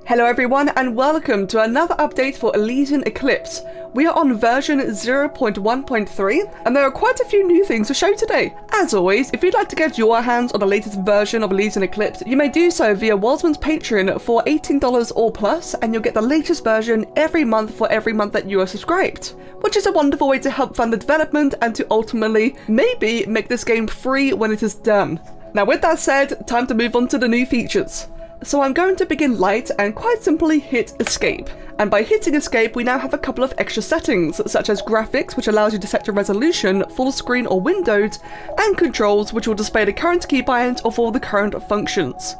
Hello everyone and welcome to another update for Elysian Eclipse. We are on version 0.1.3 and there are quite a few new things to show today. As always, if you'd like to get your hands on the latest version of Elysian Eclipse, you may do so via Walsman's Patreon for $18 or plus, and you'll get the latest version every month for every month that you are subscribed, which is a wonderful way to help fund the development and to ultimately maybe make this game free when it is done. Now with that said, time to move on to the new features. So I'm going to begin light and quite simply hit escape. And by hitting escape, we now have a couple of extra settings, such as graphics, which allows you to set your resolution, full screen or windowed, and controls, which will display the current keybind of all the current functions.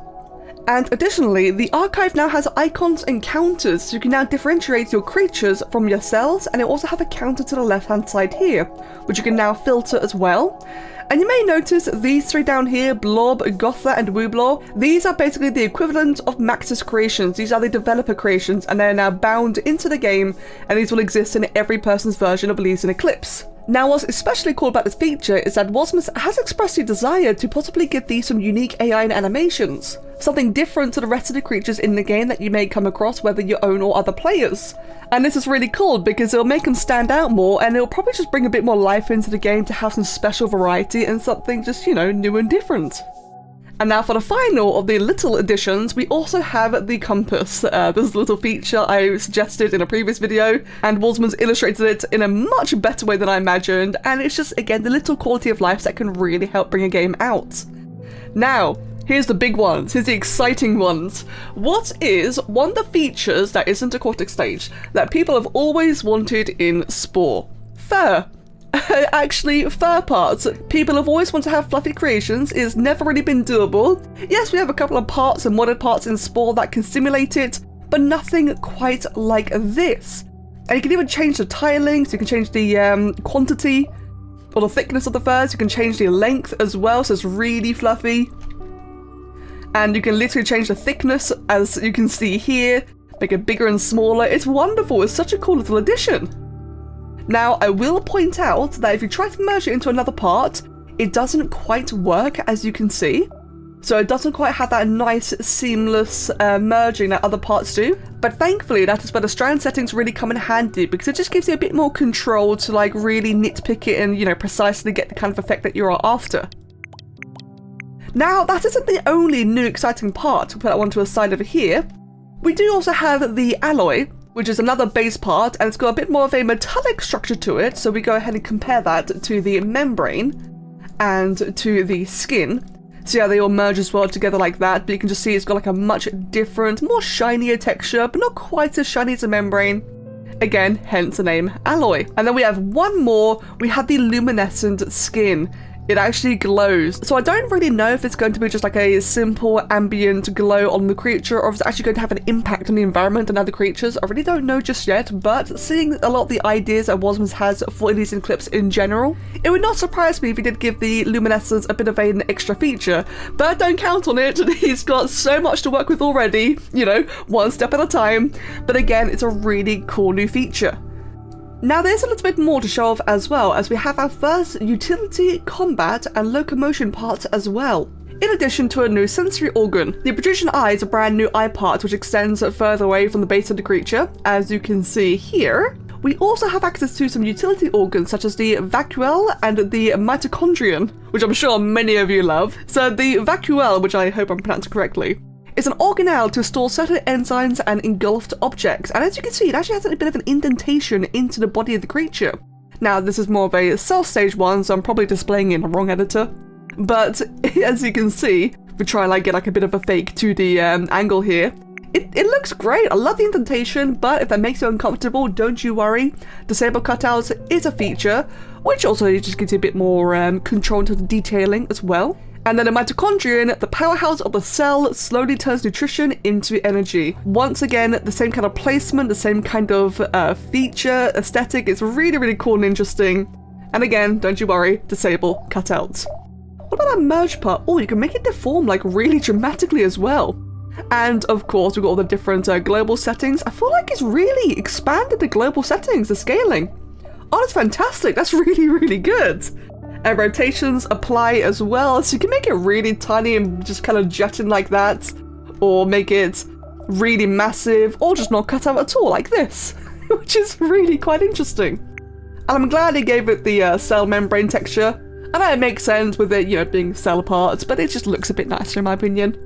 And additionally, the archive now has icons and counters, so you can now differentiate your creatures from your cells, and it also have a counter to the left hand side here, which you can now filter as well. And you may notice these three down here, Blob, Gotha and Wooblaw, these are basically the equivalent of Max's creations. These are the developer creations and they're now bound into the game, and these will exist in every person's version of Elysian Eclipse. Now what's especially cool about this feature is that Wasmus has expressed the desire to possibly give these some unique AI and animations. Something different to the rest of the creatures in the game that you may come across, whether your own or other players. And this is really cool because it'll make them stand out more, and it'll probably just bring a bit more life into the game to have some special variety and something just, you know, new and different. And now for the final of the little additions, we also have the compass. This little feature I suggested in a previous video, and Walsman's illustrated it in a much better way than I imagined, and it's just, again, the little quality of life that can really help bring a game out. Now, here's the big ones, here's the exciting ones. What is one of the features that isn't a Cortex stage that people have always wanted in Spore? Fur. Actually, fur parts. People have always wanted to have fluffy creations. It's never really been doable. Yes, we have a couple of parts and modded parts in Spore that can simulate it, but nothing quite like this. And you can even change the tiling, so you can change the quantity or the thickness of the furs. You can change the length as well, so it's really fluffy. And you can literally change the thickness, as you can see here, make it bigger and smaller. It's wonderful. It's such a cool little addition. Now, I will point out that if you try to merge it into another part, it doesn't quite work, as you can see. So it doesn't quite have that nice, seamless merging that other parts do. But thankfully, that is where the strand settings really come in handy, because it just gives you a bit more control to like really nitpick it and, you know, precisely get the kind of effect that you are after. Now, that isn't the only new exciting part. We'll put that one to a side over here. We do also have the alloy, which is another base part, and it's got a bit more of a metallic structure to it, so we go ahead and compare that to the membrane and to the skin. See how they all merge as well together like that, but you can just see it's got like a much different, more shinier texture, but not quite as shiny as a membrane. Again, hence the name alloy. And then we have one more, we have the luminescent skin. It actually glows. So I don't really know if it's going to be just like a simple ambient glow on the creature, or if it's actually going to have an impact on the environment and other creatures. I really don't know just yet, but seeing a lot of the ideas that Wasmus has for Elysian Eclipse in general, it would not surprise me if he did give the luminescence a bit of an extra feature, but don't count on it. He's got so much to work with already, you know, one step at a time. But again, it's a really cool new feature. Now there's a little bit more to show off as well, as we have our first utility, combat and locomotion parts as well. In addition to a new sensory organ, the protrusion eye is a brand new eye part which extends further away from the base of the creature, as you can see here. We also have access to some utility organs such as the vacuole and the mitochondrion, which I'm sure many of you love. So the vacuole, which I hope I'm pronouncing correctly, it's an organelle to store certain enzymes and engulfed objects, and as you can see, it actually has a bit of an indentation into the body of the creature. Now, this is more of a cell stage one, so I'm probably displaying in the wrong editor. But as you can see, if we try and like get like a bit of a fake 2D angle here, it looks great. I love the indentation, but if that makes you uncomfortable, don't you worry. Disable cutouts is a feature, which also just gives you a bit more control into the detailing as well. And then the mitochondrion, the powerhouse of the cell, slowly turns nutrition into energy. Once again, the same kind of placement, the same kind of feature, aesthetic. It's really, really cool and interesting. And again, don't you worry, disable cutouts. What about that merge part? Oh, you can make it deform like really dramatically as well. And of course, we've got all the different global settings. I feel like it's really expanded the global settings, the scaling. Oh, that's fantastic. That's really, really good. Rotations apply as well, so you can make it really tiny and just kind of jet in like that, or make it really massive, or just not cut out at all, like this, which is really quite interesting. And I'm glad he gave it the cell membrane texture. I know it makes sense with it, you know, being cell parts, but it just looks a bit nicer in my opinion.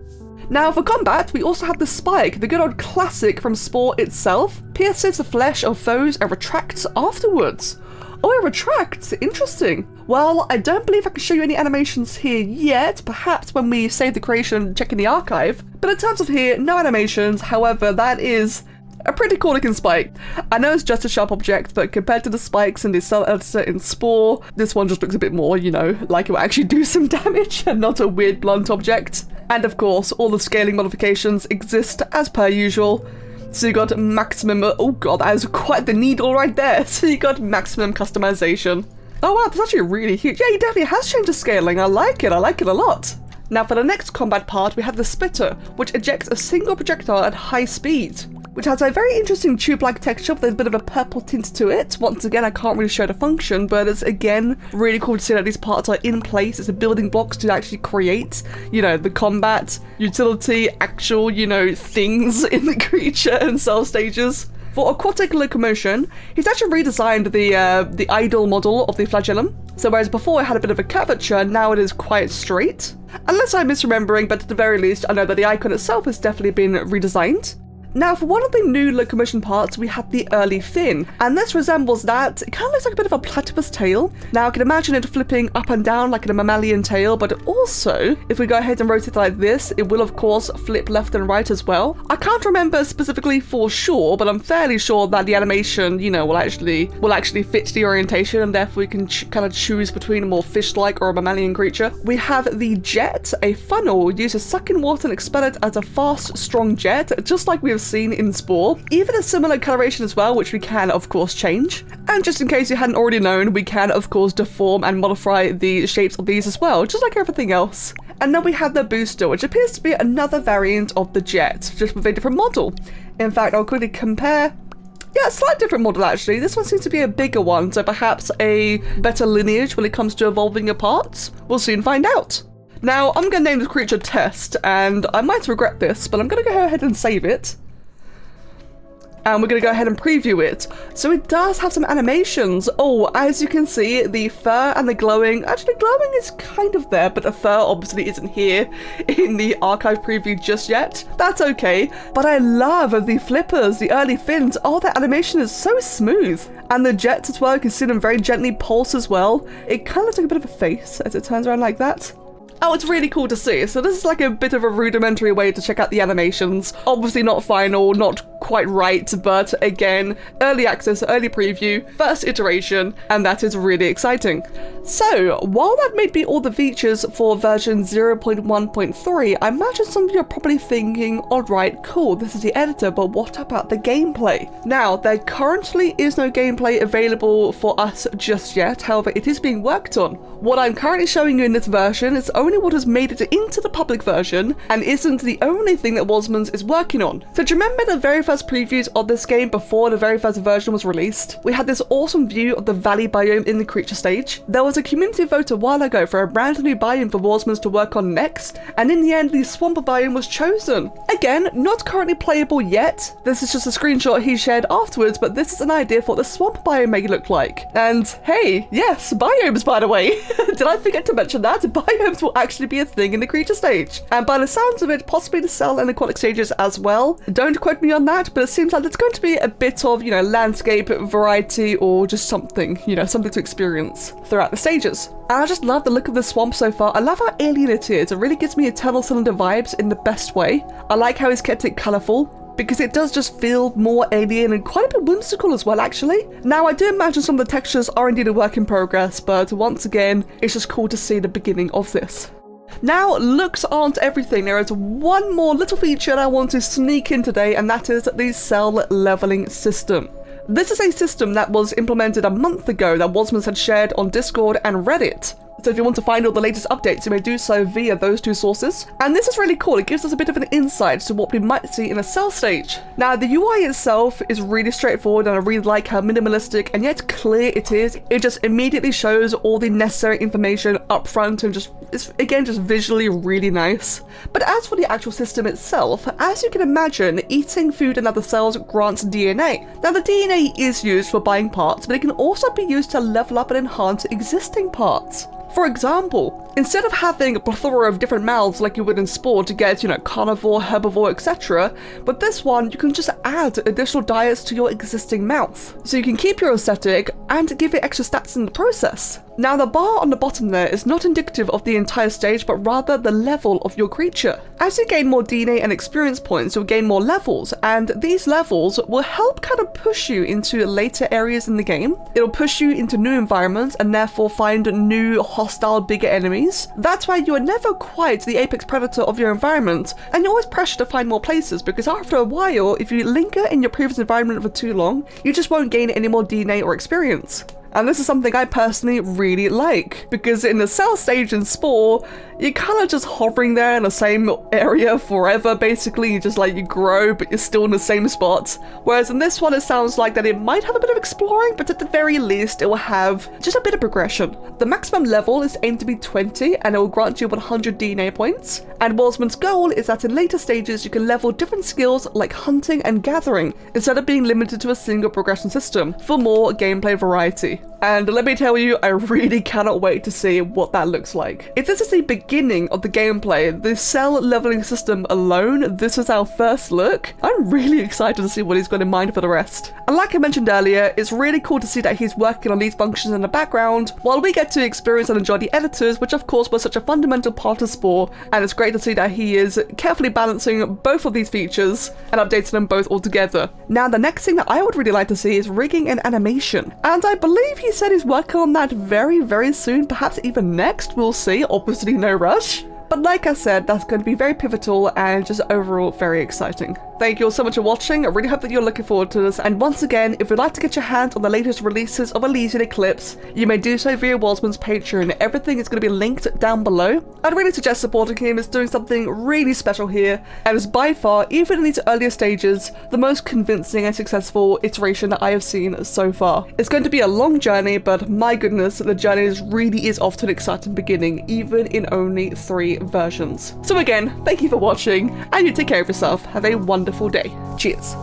Now for combat, we also have the spike, the good old classic from Spore itself. Pierces the flesh of foes and retracts afterwards. Oh, it retracts, interesting. Well, I don't believe I can show you any animations here yet, perhaps when we save the creation and check in the archive. But in terms of here, no animations, however, that is a pretty cool looking spike. I know it's just a sharp object, but compared to the spikes in the cell editor in Spore, this one just looks a bit more, you know, like it will actually do some damage and not a weird blunt object. And of course, all the scaling modifications exist as per usual. So you got maximum, oh god, that is quite the needle right there. So you got maximum customization. Oh wow, that's actually really huge. Yeah, he definitely has changed the scaling. I like it a lot. Now for the next combat part, we have the Splitter, which ejects a single projectile at high speed, which has a very interesting tube-like texture with a bit of a purple tint to it. Once again, I can't really show the function, but it's again really cool to see that these parts are in place. It's the building blocks to actually create, you know, the combat, utility, actual, you know, things in the creature and cell stages. For aquatic locomotion, he's actually redesigned the idle model of the flagellum. So whereas before it had a bit of a curvature, now it is quite straight. Unless I'm misremembering, but at the very least, I know that the icon itself has definitely been redesigned. Now for one of the new locomotion parts, we have the early fin, and this resembles that. It kind of looks like a bit of a platypus tail. Now I can imagine it flipping up and down like a mammalian tail, but also, if we go ahead and rotate it like this, it will of course flip left and right as well. I can't remember specifically for sure, but I'm fairly sure that the animation, you know, will actually fit the orientation, and therefore we can kind of choose between a more fish-like or a mammalian creature. We have the jet, a funnel used to suck in water and expel it as a fast, strong jet, just like we have seen in Spore. Even a similar coloration as well, which we can of course change. And just in case you hadn't already known, we can of course deform and modify the shapes of these as well, just like everything else. And then we have the booster, which appears to be another variant of the jet, just with a different model. In fact, I'll quickly compare. Yeah, a slight different model actually. This one seems to be a bigger one, so perhaps a better lineage when it comes to evolving your parts. We'll soon find out. Now, I'm going to name the creature Test, and I might regret this, but I'm going to go ahead and save it. And we're going to go ahead and preview it. So it does have some animations. Oh, as you can see, the fur and the glowing, actually glowing is kind of there, but the fur obviously isn't here in the archive preview just yet. That's okay. But I love the flippers, the early fins. Oh, that animation is so smooth. And the jets as well, you can see them very gently pulse as well. It kind of looks like a bit of a face as it turns around like that. Oh, it's really cool to see. So this is like a bit of a rudimentary way to check out the animations. Obviously not final, not quite right, but again, early access, early preview, first iteration, and that is really exciting. So while that may be all the features for version 0.1.3, I imagine some of you are probably thinking, alright, cool, this is the editor, but what about the gameplay? Now, there currently is no gameplay available for us just yet, however, it is being worked on. What I'm currently showing you in this version is only what has made it into the public version, and isn't the only thing that Wasmans is working on. So do you remember the very first previews of this game before the very first version was released? We had this awesome view of the valley biome in the creature stage. There was a community vote a while ago for a brand new biome for Wasmans to work on next, and in the end the swamp biome was chosen. Again, not currently playable yet. This is just a screenshot he shared afterwards, but this is an idea for what the swamp biome may look like. And hey, yes, biomes by the way. Did I forget to mention that? Biomes will actually be a thing in the creature stage. And by the sounds of it, possibly the cell and aquatic stages as well. Don't quote me on that, but it seems like it's going to be a bit of, you know, landscape variety or just something, you know, something to experience throughout the stages. And I just love the look of the swamp so far. I love how alien it is. It really gives me Eternal Cylinder vibes in the best way. I like how he's kept it colourful, because it does just feel more alien and quite a bit whimsical as well, actually. Now, I do imagine some of the textures are indeed a work in progress, but once again, it's just cool to see the beginning of this. Now, looks aren't everything. There is one more little feature that I want to sneak in today, and that is the cell leveling system. This is a system that was implemented a month ago that Wasmans had shared on Discord and Reddit. So if you want to find all the latest updates, you may do so via those two sources. And this is really cool. It gives us a bit of an insight to what we might see in a cell stage. Now, the UI itself is really straightforward, and I really like how minimalistic and yet clear it is. It just immediately shows all the necessary information up front and just It's again just visually really nice. But as for the actual system itself, as you can imagine, eating food in other cells grants DNA. Now the DNA is used for buying parts, but it can also be used to level up and enhance existing parts. For example, instead of having a plethora of different mouths like you would in Spore to get, carnivore, herbivore, etc., with this one you can just add additional diets to your existing mouth. So you can keep your aesthetic and give it extra stats in the process. Now the bar on the bottom there is not indicative of the entire stage, but rather the level of your creature. As you gain more DNA and experience points, you'll gain more levels, and these levels will help kind of push you into later areas in the game. It'll push you into new environments and therefore find new hostile bigger enemies. That's why you are never quite the apex predator of your environment, and you're always pressured to find more places, because after a while, if you linger in your previous environment for too long, you just won't gain any more DNA or experience. And this is something I personally really like, because in the cell stage in Spore, you're kind of just hovering there in the same area forever, basically. You grow, but you're still in the same spot. Whereas in this one, it sounds like that it might have a bit of exploring, but at the very least, it will have just a bit of progression. The maximum level is aimed to be 20, and it will grant you 100 DNA points. And Walsman's goal is that in later stages, you can level different skills like hunting and gathering, instead of being limited to a single progression system, for more gameplay variety. And let me tell you, I really cannot wait to see what that looks like. If this is the beginning of the gameplay, the cell leveling system alone, this is our first look. I'm really excited to see what he's got in mind for the rest. And like I mentioned earlier, it's really cool to see that he's working on these functions in the background, while we get to experience and enjoy the editors, which of course was such a fundamental part of Spore, and it's great to see that he is carefully balancing both of these features and updating them both all together. Now the next thing that I would really like to see is rigging and animation, and I believe he said he's working on that very soon, perhaps even next, we'll see, obviously no rush. But like I said, that's going to be very pivotal and just overall very exciting. Thank you all so much for watching. I really hope that you're looking forward to this. And once again, if you'd like to get your hands on the latest releases of Elysian Eclipse, you may do so via Walsman's Patreon. Everything is going to be linked down below. I'd really suggest supporting him. He's doing something really special here, and is by far, even in these earlier stages, the most convincing and successful iteration that I have seen so far. It's going to be a long journey, but my goodness, the journey really is off to an exciting beginning, even in only 3 versions. So again, thank you for watching, and you take care of yourself. Have a wonderful day. Cheers.